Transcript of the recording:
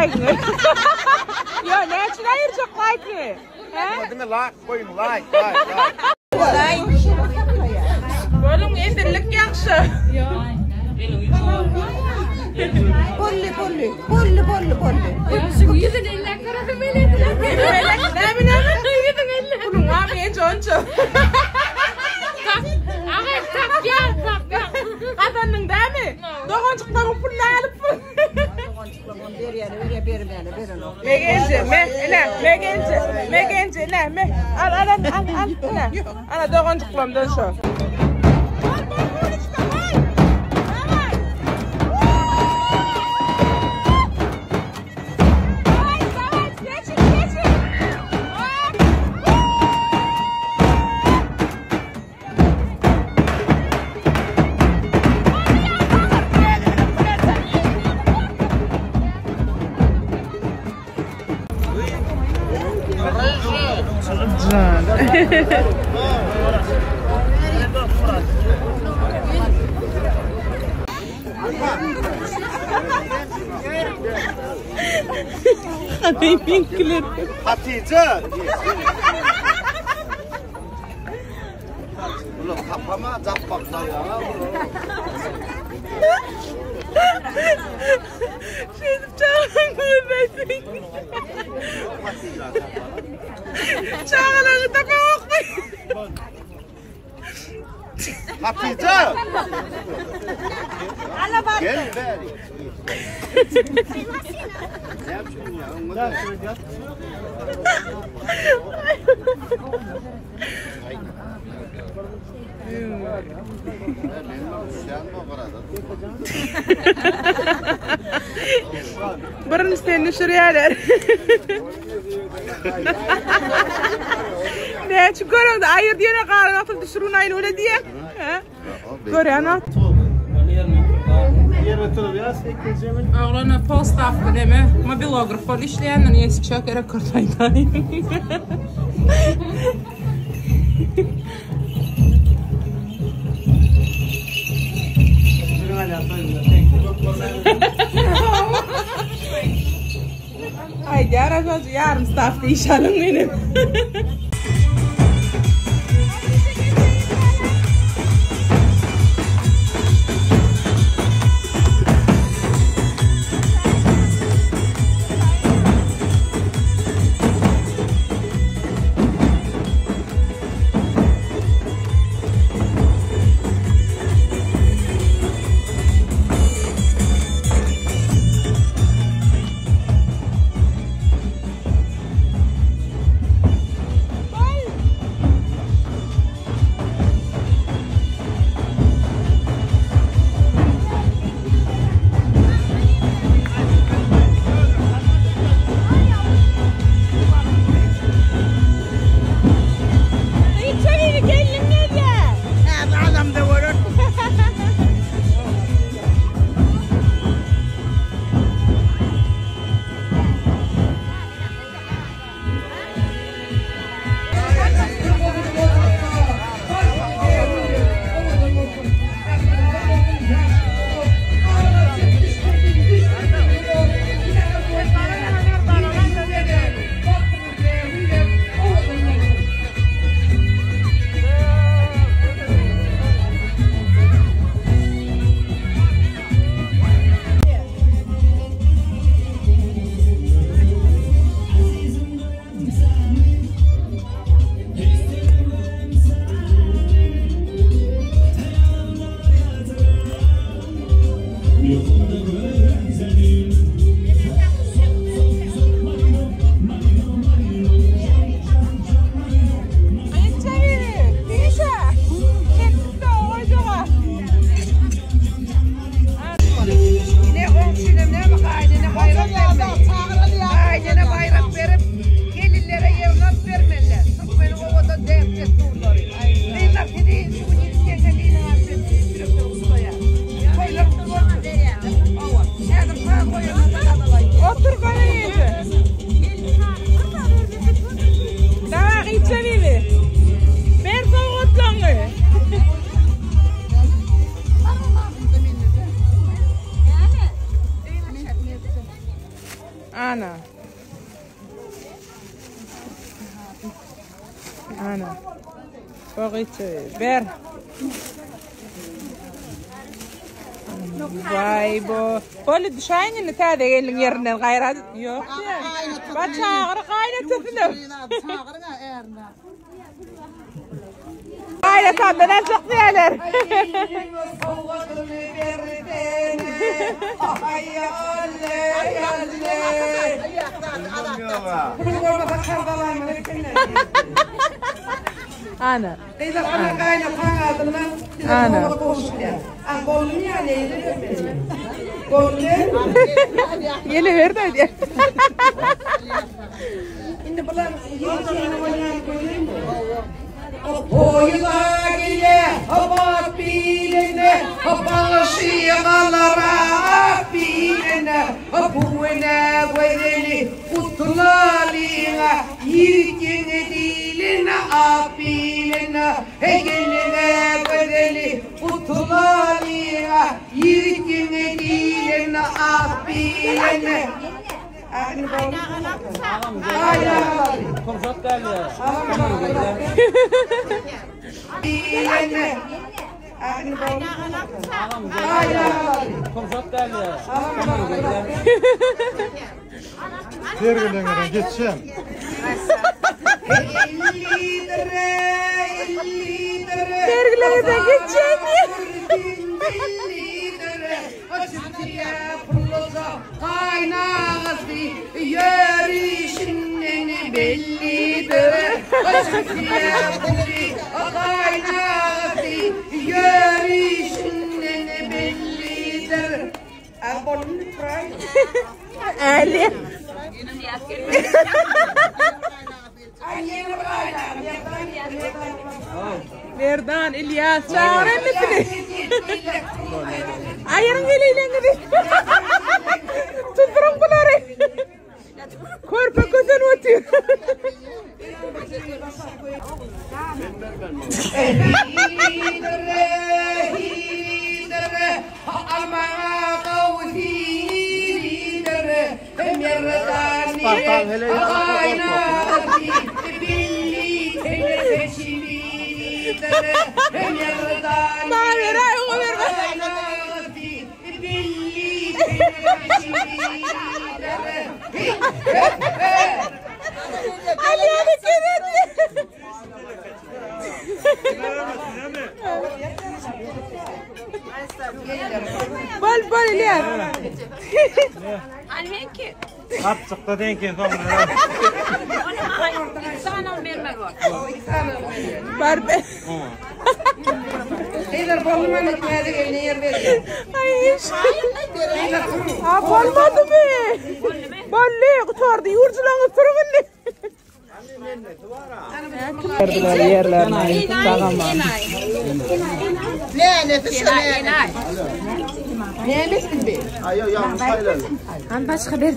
like ne? Yo, ne için hayır çok like ne? Adını like koyun like. Bunun endirlik yakşı. Polli. Yüzün eller karadı melekler. Ne? Yüzün eller. Bunun var mı en çonço? Tak ya. Kadının değil mi? Doğancıkların pulunu alıp. Megenci, ne? Al, ne? Ana doğancıklarımdan şu. Hatice. Ulan kafama zapmakla ya. Şimdi çağırın kuvvetsin. Çağırın tepe okmayın. Hatice. Gel beri. Ne yapıyorsun ya? Barın isteyenini şuraya der. Ne çıkıyor da ayır diye ne kadar nasıl düşürün aynı öyle diye. Görüyor musun? Oğlana postavka deme, mobilografon işleyenler eski şakara kurtaydan. Ay yarın staff'ta iş alın benim. Ana. Boğaytı. Ver. Vay bu. Böyle düşayın ne tade gelin yerinden gayret yok ya. Bak çağırı kaynatırsın. Gayret abladan çok diyorlar. Ana. Ana. Yeni verdi hadi. Şimdi bunlar yeni oynayın. Oyla gile hava biline bağışıyalara biline buğuna vereli utlalina yirkine diline abiline hegeline vereli utlalina yirkine diline abiline Komşat geldi. Komşat geldi. Sergilerine geçeceğim. 50 lira. Sergilerine geçeceğim ya. 50 lira. Açıkçaya fırlaza kaynağızdı. Yarışının bellidir. Açıkçaya fırlaza kaynağızdı. Yarışının bellidir. Abonun lütfen. Ali. Verdan İlyas çağırın mısınız? Ayarın geliyle gidi. Tutturun bunları. Korpa kodan ötüyor. Bana ver ay o ver bana. Ali Ali kendi. Bol bol İlyas. Almenki. Kapçıkta denken sonra. Sana mermer var. Barbe. Eyler bolman etmedi eline yer veriyor. Ay. Ha bolmadı mı? Bolle kutardı yurculanı sürgünlü. Yerler yerlerine tamam. Ne nefes ne? Ne misin be? Ayo yalnız hayırlı. Başka bir